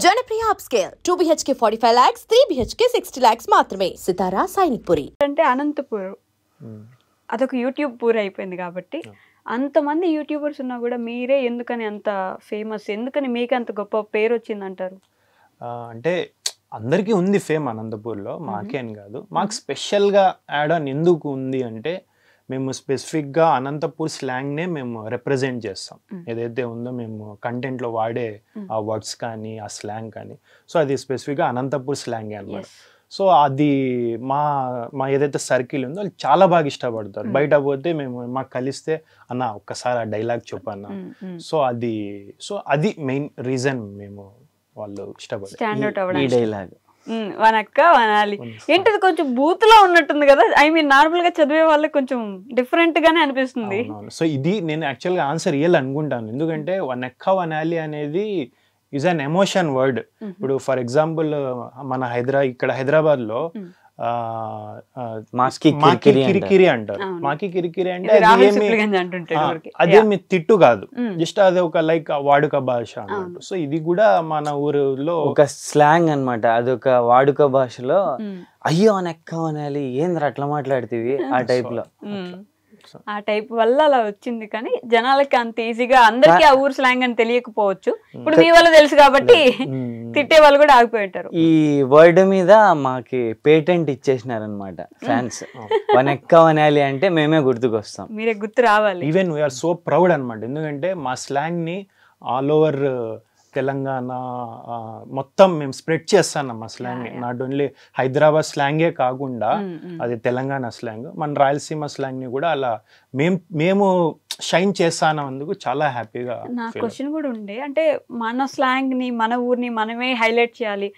Janapriya upscale 2 BHK 45 lakhs, 3 BHK 60 lakhs మాత్రమే. సితారా సైనిక్పురి అంటే అనంతపూర్ అదొక యూట్యూబ్ పూర్ అయిపోయింది కాబట్టి అంతమంది యూట్యూబర్స్ ఉన్నా కూడా మీరే ఎందుకని అంత ఫేమస్, ఎందుకని మీకు అంత గొప్ప పేరు వచ్చిందంటారు? అంటే అందరికీ ఉంది ఫేమ్ అనంతపూర్లో, మాకే అని కాదు. మాకు స్పెషల్గా యాడ్ ఆన్ ఎందుకు ఉంది అంటే మేము స్పెసిఫిక్గా అనంతపూర్ స్లాంగ్నే మేము రిప్రజెంట్ చేస్తాం. ఏదైతే ఉందో మేము కంటెంట్లో వాడే ఆ వర్డ్స్ కానీ ఆ స్లాంగ్ కానీ, సో అది స్పెసిఫిక్గా అనంతపూర్ స్లాంగే అన్నమాట. సో అది మా మా ఏదైతే సర్కిల్ ఉందో వాళ్ళు చాలా బాగా ఇష్టపడతారు. బయట పోతే మేము మాకు కలిస్తే అన్న ఒక్కసారి ఆ డైలాగ్ చెప్పన్నా, సో అది మెయిన్ రీజన్ మేము వాళ్ళు ఇష్టపడతారు. ఈ డైలాగ్ వనక్క వనాలి ఏంటిది కొంచెం బూత్లో ఉన్నట్టుంది కదా, ఐ మీన్ నార్మల్ గా చదివే వాళ్ళకి కొంచెం డిఫరెంట్ గానే అనిపిస్తుంది. సో ఇది నేను యాక్చువల్గా ఆన్సర్ ఇయ్యాలి అనుకుంటాను, ఎందుకంటే వనక్క వనాలి అనేది ఈజ్ అన్ ఎమోషన్ వర్డ్. ఇప్పుడు ఫర్ ఎగ్జాంపుల్ మన ఇక్కడ హైదరాబాద్ లో కిరికిరి అంటారు. మాకి కిరికిరి అంటే అదేమి తిట్టు కాదు, జస్ట్ అది ఒక లైక్ వాడుక భాష అన్నట్టు. సో ఇది కూడా మన ఊరిలో ఒక స్లాంగ్ అన్నమాట. అదొక వాడుక భాషలో అయ్యో అని ఎక్కవనాలి ఏంద్ర అట్లా మాట్లాడుతీవి ఆ టైప్ లో, ఆ టైప్ వల్ల అలా వచ్చింది. కానీ జనాలకి అంత ఈజీగా అందరికి ఆ ఊరు స్లాంగ్ అని తెలియకపోవచ్చు. ఇప్పుడు మీ వల్ల తెలుసు కాబట్టి తిట్టే వాళ్ళు కూడా ఆగిపోయి ఉంటారు. ఈ వర్డ్ మీద మాకి పేటెంట్ ఇచ్చేసినారనమాట ఫ్యాన్స్. వనెక్కవనాలి అంటే మేమే గుర్తుకొస్తాం, మీరే గుర్తు రావాలి. ఈవెన్ వీఆర్ సో ప్రౌడ్ అనమాట, ఎందుకంటే మా స్లాంగ్ ని ఆల్ ఓవర్ తెలంగాణ మొత్తం మేము స్ప్రెడ్ చేస్తాం మా స్లాంగ్. నాట్ ఓన్లీ హైదరాబాద్ స్లాంగే కాకుండా అది తెలంగాణ స్లాంగ్, మన రాయలసీమ స్లాంగ్ ని కూడా అలా మేము షైన్ చేస్తానందుకు చాలా హ్యాపీగా. నా క్వశ్చన్ కూడా ఉండే, అంటే మన స్లాంగ్ ని మన ఊరిని మనమే హైలైట్ చేయాలి.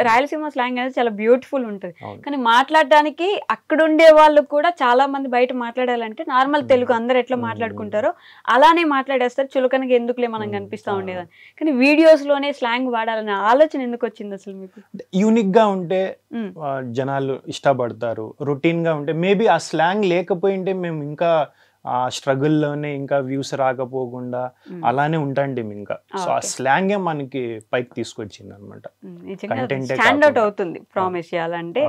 రాయలసీమ స్లాంగ్ అనేది చాలా బ్యూటిఫుల్ ఉంటుంది, కానీ మాట్లాడడానికి అక్కడ ఉండే వాళ్ళు కూడా చాలా మంది బయట మాట్లాడాలంటే నార్మల్ తెలుగు అందరు ఎట్లా మాట్లాడుకుంటారో అలానే మాట్లాడేస్తారు. చులకనగా ఎందుకులే మనం కనిపిస్తా ఉండేదని. కానీ వీడియోస్ లోనే స్లాంగ్ వాడాలనే ఆలోచన ఎందుకు వచ్చింది అసలు మీకు? యూనిక్ గా ఉంటే జనాలు ఇష్టపడతారు, రొటీన్ గా ఉంటే మేబీ ఆ స్లాంగ్ లేకపోయింటే మేము ఇంకా ఆ స్ట్రగుల్లోనే ఇంకా వ్యూస్ రాకపోకుండా అలానే ఉంటాండి ఇంకా. సో ఆ స్లాంగే మనకి పైకి తీసుకొచ్చింది అనమాట. స్టాండ్ అవుట్ అవుతుంది ప్రామిస్ చేయాలంటే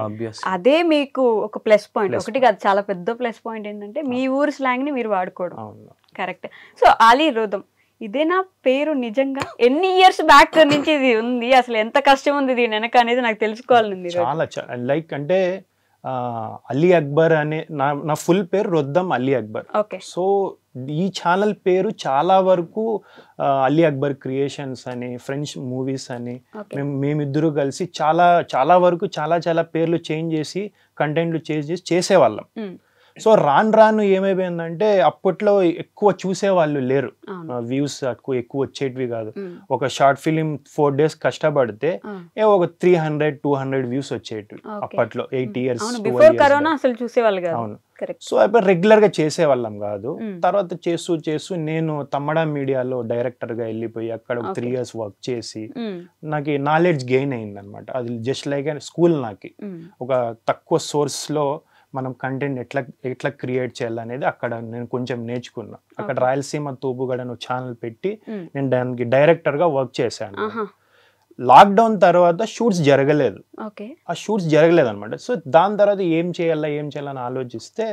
అదే మీకు ఒక ప్లస్ పాయింట్. ఒకటి కాదు, చాలా పెద్ద ప్లస్ పాయింట్ ఏంటంటే మీ ఊరు స్లాంగ్ ని మీరు వాడుకోవడం. కరెక్ట్. సో ఆలీ రోదం ఇదే నా పేరు నిజంగా ఎన్ని ఇయర్స్ బ్యాక్ నుంచి ఇది ఉంది, అసలు ఎంత కష్టం ఉంది దీని వెనక అనేది నాకు తెలుసుకోవాలని. చాలా లైక్ అంటే అలీ అక్బర్ అనే నా ఫుల్ పేరు రొద్దం అలీ అక్బర్. సో ఈ ఛానల్ పేరు చాలా వరకు అలీ అక్బర్ క్రియేషన్స్ అని, ఫ్రెంచ్ మూవీస్ అని మేమిద్దరు కలిసి చాలా వరకు చాలా పేర్లు చేంజ్ చేసి కంటెంట్లు చేసేవాళ్ళం. సో రాను ఏమైపోయిందంటే అప్పట్లో ఎక్కువ చూసేవాళ్ళు లేరు, వ్యూస్ ఎక్కువ వచ్చేటివి కాదు. ఒక షార్ట్ ఫిలిం 4 days కష్టపడితే ఒక 300-200 వ్యూస్ వచ్చేటివి అప్పట్లో, 8 years. అవును. సో అప్పుడు రెగ్యులర్ గా చేసేవాళ్ళం కాదు. తర్వాత చేస్తూ నేను తమ్మడా మీడియాలో డైరెక్టర్ గా వెళ్ళిపోయి అక్కడ 3 years వర్క్ చేసి నాకు నాలెడ్జ్ గెయిన్ అయింది అనమాట. అది జస్ట్ లైక్ స్కూల్. నాకు ఒక తక్కువ సోర్స్ లో మనం కంటెంట్ ఎట్లా క్రియేట్ చేయాలనేది అక్కడ నేను కొంచెం నేర్చుకున్నా. అక్కడ రాయలసీమ తూపుగడ ఛానల్ పెట్టి నేను దానికి డైరెక్టర్ గా వర్క్ చేశాను. లాక్డౌన్ తర్వాత షూట్స్ జరగలేదు, అనమాట. సో దాని తర్వాత ఏం చేయాలని ఆలోచిస్తే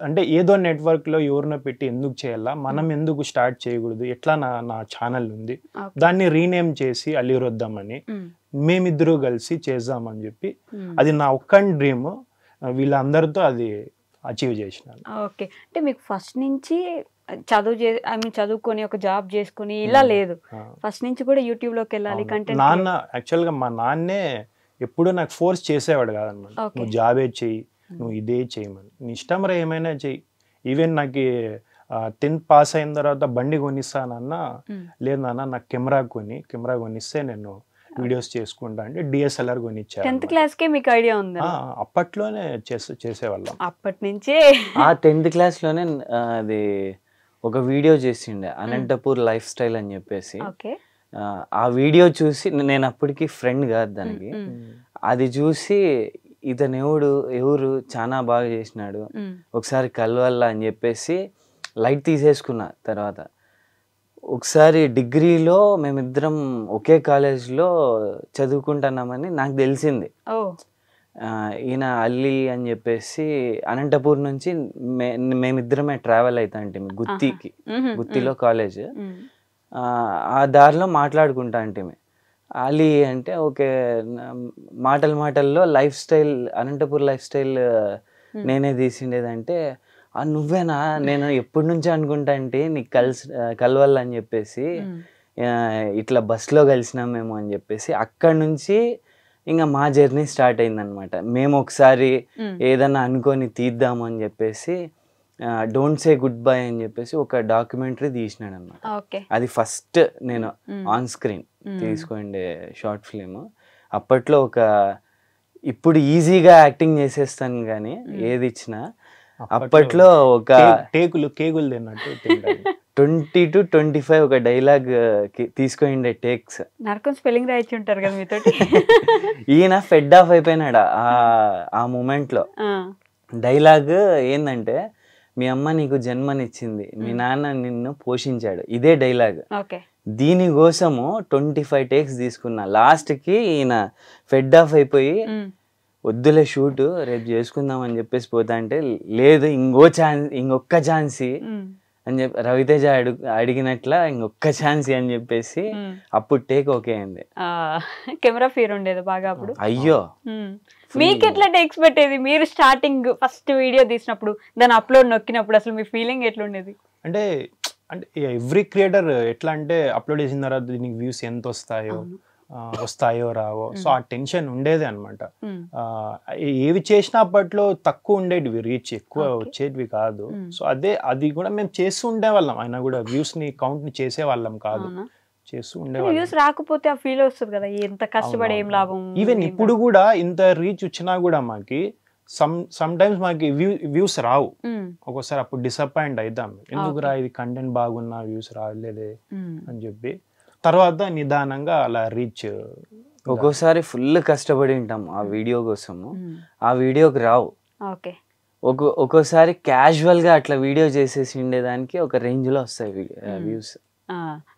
అంటే ఏదో నెట్వర్క్ లో ఎవరినో పెట్టి ఎందుకు చేయాలా, మనం ఎందుకు స్టార్ట్ చేయకూడదు, ఎట్లా నా ఛానల్ ఉంది దాన్ని రీనేమ్ చేసి అలీ రొద్దం అని మేమిద్దరూ కలిసి చేద్దామని చెప్పి, అది నా ఒక్క డ్రీమ్. వీళ్ళందరితో అది అచీవ్ చేసినాను. ఓకే. అంటే మీకు ఫస్ట్ నుంచి చదువుకొని ఒక జాబ్ చేసుకుని ఇలా లేదు, ఫస్ట్ నుంచి కూడా యూట్యూబ్ లోకి వెళ్ళాలి కంటెంట్. యాక్చువల్గా మా నాన్నే ఎప్పుడు నాకు ఫోర్స్ చేసేవాడు కాదనమాట. నువ్వు జాబే చెయ్యి, నువ్వు ఇదే చేయమని, నీ ఇష్టం రా ఏమైనా చెయ్యి. ఈవెన్ నాకు 10th పాస్ అయిన తర్వాత బండి కొనిస్తానన్నా, లేదు నాన్న నాకు కెమెరా కొనిస్తే నేను వీడియోస్ చేసుకుంటా అంటే DSLR కొనిచ్చారు. 10th class కే మీకు ఐడియా ఉంది? అప్పట్లోనే చేసేవాళ్ళం. అప్పటి నుంచే ఆ 10th class లోనే అది ఒక వీడియో చేసిండే అనంతపూర్ లైఫ్ స్టైల్ అని చెప్పేసి. ఆ వీడియో చూసి నేను అప్పటికి ఫ్రెండ్ కాదు దానికి, అది చూసి ఇతను ఎవరు చాలా బాగా చేసినాడు, ఒకసారి కలవాలా అని చెప్పేసి లైట్ తీసేసుకున్నా. తర్వాత ఒకసారి డిగ్రీలో మేమిద్దరం ఒకే కాలేజ్లో చదువుకుంటున్నామని నాకు తెలిసింది. ఈయన అల్లి అని చెప్పేసి అనంతపూర్ నుంచి మేమిద్దరమే ట్రావెల్ అవుతాంటి గుత్తిలో కాలేజ్. ఆ దారిలో మాట్లాడుకుంటా అంటే అలీ అంటే ఓకే, మాటల్లో life style Anantapur life style నేనే తీసిండేదంటే నువ్వేనా, నేను ఎప్పటి నుంచి అనుకుంటా అంటే నీకు కలవాలని చెప్పేసి ఇట్లా బస్లో కలిసినామేమో అని చెప్పేసి అక్కడి నుంచి ఇంకా మా జర్నీ స్టార్ట్ అయిందనమాట. మేము ఒకసారి ఏదన్నా అనుకొని తీద్దాము అని చెప్పేసి డోంట్ సే గుడ్ బై అని చెప్పేసి ఒక డాక్యుమెంటరీ తీసినాడు అనమాట. అది ఫస్ట్ నేను ఆన్ స్క్రీన్ తీసుకుండే షార్ట్ ఫిలిం. అప్పట్లో ఇప్పుడు ఈజీగా యాక్టింగ్ చేసేస్తాను కానీ ఏది ఇచ్చినా అప్పట్లో ఒక కేకులు తిన్నట్టు 20 to 25 ఒక డైలాగ్ తీసుకుండే టేక్స్. నరకం స్పెల్లింగ్ రాయించి ఉంటారు కదా మీతోటి. ఈయన ఫెడ్ ఆఫ్ అయిపోయినాడు ఆ మూమెంట్ లో. డైలాగ్ ఏంటంటే మీ అమ్మ నీకు జన్మనిచ్చింది, మీ నాన్న నిన్ను పోషించాడు, ఇదే డైలాగ్. దీనికోసము 25 టేక్స్ తీసుకున్నా. లాస్ట్ కి ఈయన ఫెడ్ ఆఫ్ అయిపోయి వద్దులే షూట్ రేపు చేసుకుందాం అని చెప్పేసి పోతా అంటే లేదు ఇంకొక్క ఛాన్సీ అని చెప్పి రవితేజ అడిగినట్ల ఇంకొక్క ఛాన్స్ అని చెప్పేసి అప్పుడు టేక్ ఓకే అయింది. కెమెరా ఫీర్ ఉండేది బాగా అప్పుడు. అయ్యో, మీకు ఎట్లా టేక్స్ పెట్టేది? మీరు స్టార్టింగ్ ఫస్ట్ వీడియో తీసినప్పుడు దాని అప్లోడ్ నొక్కినప్పుడు అసలు మీ ఫీలింగ్ ఎట్లా ఉండేది? అంటే ఎవ్రీ క్రియేటర్ ఎట్లా అంటే అప్లోడ్ చేసిన తర్వాత దీనికి వ్యూస్ ఎంత వస్తాయో రావో, సో ఆ టెన్షన్ ఉండేది అనమాట. ఏవి చేసినా అప్పట్లో తక్కువ ఉండేటివి, రీచ్ ఎక్కువ వచ్చేటివి కాదు. సో అది కూడా మేము చేస్తూ ఉండేవాళ్ళం, అయినా కూడా వ్యూస్ ని కౌంట్ ని చేసేవాళ్ళం కాదు, చేస్తూ ఉండేవాళ్ళం. వ్యూస్ రాకపోతే ఆ ఫీల్ వస్తుంది కదా, ఎంత కష్టపడి ఏం లాభం. ఈవెన్ ఇప్పుడు కూడా ఇంత రీచ్ వచ్చినా కూడా మాకి సమ్ టైమ్స్ మాకి వ్యూస్ రావు. ఒక్కోసారి అప్పుడు డిసప్పాయింట్ అవుతాం, ఎందుకురా ఇది కంటెంట్ బాగున్నా వ్యూస్ రాలేదే అని చెప్పి. తర్వాత నిదానంగా అలా రీచ్. ఒక్కోసారి ఫుల్ కష్టపడి ఉంటాం ఆ వీడియో కోసము, ఆ వీడియోకి రావు. ఒక్కోసారి క్యాజువల్ గా అట్లా వీడియో చేసేసి ఉండేదానికి ఒక రేంజ్ లో వస్తాయి వ్యూస్.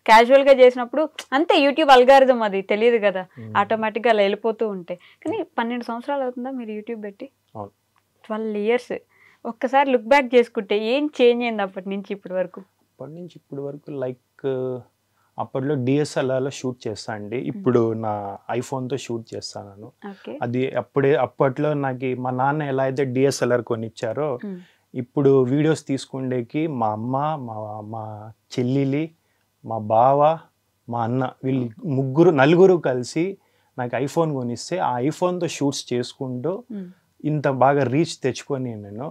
క్యాజువల్ గా చేసినప్పుడు అంతే, యూట్యూబ్ అల్గారిథం అది తెలియదు కదా, ఆటోమేటిక్ గా అలా వెళ్ళిపోతూ ఉంటాయి. కానీ 12 సంవత్సరాలు అవుతుందా మీరు యూట్యూబ్ పెట్టి? 12 years. ఒక్కసారి లుక్ బ్యాక్ చేసుకుంటే ఏం చేంజ్ అయింది అప్పటి నుంచి ఇప్పటి వరకు? లైక్ అప్పట్లో డిఎస్ఎల్ఆర్లో షూట్ చేస్తా అండి, ఇప్పుడు నా ఐఫోన్తో షూట్ చేస్తాను. అది అప్పట్లో నాకు మా నాన్న ఎలా అయితే డిఎస్ఎల్ఆర్ కొనిచ్చారో, ఇప్పుడు వీడియోస్ తీసుకుండేకి మా అమ్మ, మా చెల్లిలి, మా బావ, మా అన్న, వీళ్ళు నలుగురు కలిసి నాకు ఐఫోన్ కొనిస్తే ఆ ఐఫోన్తో షూట్స్ చేసుకుంటూ ఇంత బాగా రీచ్ తెచ్చుకొని నేను.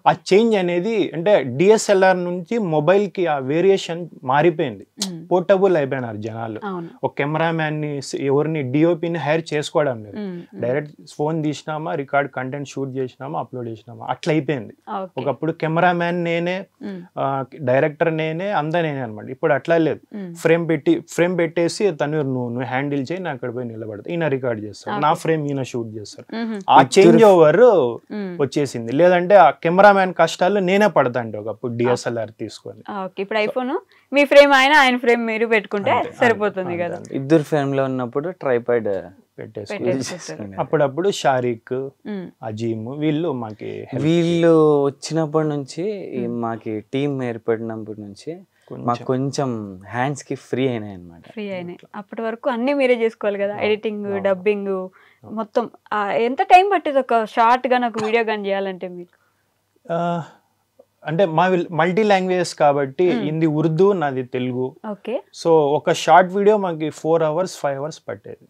ఆ చేంజ్ అనేది అంటే డిఎస్ఎల్ఆర్ నుంచి మొబైల్ కి ఆ వేరియేషన్ మారిపోయింది, పోర్టబుల్ అయిపోయినారు జనాలు. ఒక కెమెరామ్యాన్ ని ఎవరిని డిఓపిని హైర్ చేసుకోవడం లేదు, డైరెక్ట్ ఫోన్ తీసినామా, రికార్డ్ కంటెంట్ షూట్ చేసినామా, అప్లోడ్ చేసినామా, అట్లా అయిపోయింది. ఒకప్పుడు కెమెరామ్యాన్ నేనే, డైరెక్టర్ నేనే, అంతా నేనే అనమాట. ఇప్పుడు అట్లా లేదు, ఫ్రేమ్ పెట్టేసి తను నువ్వు హ్యాండిల్ చేయి, నేను అక్కడ పోయి నిలబడతా, ఈయన రికార్డ్ చేస్తాడు, నా ఫ్రేమ్ ఈయన షూట్ చేస్తాడు. ఆ చేంజ్ ఓవర్ వచ్చేసింది. లేదంటే ఆ కెమెరామ్యాన్ కష్టాలు నేనే పడతాండి ఒకప్పుడు డిఎస్ఎల్ఆర్ తీసుకొని. ఇప్పుడు ఐఫోన్ మీ ఫ్రేమ్ ఆయన ఫ్రేమ్ మీరు పెట్టుకుంటే సరిపోతుంది కదా. ఇద్దరు ఫ్రేమ్ లో ఉన్నప్పుడు ట్రైపాడ్ పెట్టేసుకుని అప్పుడప్పుడు షారిక్, అజీమ్ వీళ్ళు వచ్చినప్పటి నుంచి మాకి టీం ఏర్పడినప్పటి నుంచి మాకు కొంచెం హ్యాండ్స్ కి ఫ్రీ అయినాయి అనమాట. ఫ్రీ అయినాయి. అప్పటి వరకు అన్ని మీరే చేసుకోవాలి కదా, ఎడిటింగ్, డబ్బింగ్ మొత్తం. ఎంత టైం పట్టేది ఒక షార్ట్ గాని ఒక వీడియో గాని చేయాలంటే మీకు? అంటే మా మల్టీ లాంగ్వేజెస్ కాబట్టి హిందీ, ఉర్దూ, నాది తెలుగు. సో ఒక షార్ట్ వీడియో మాకి 4 hours 5 hours పట్టేది.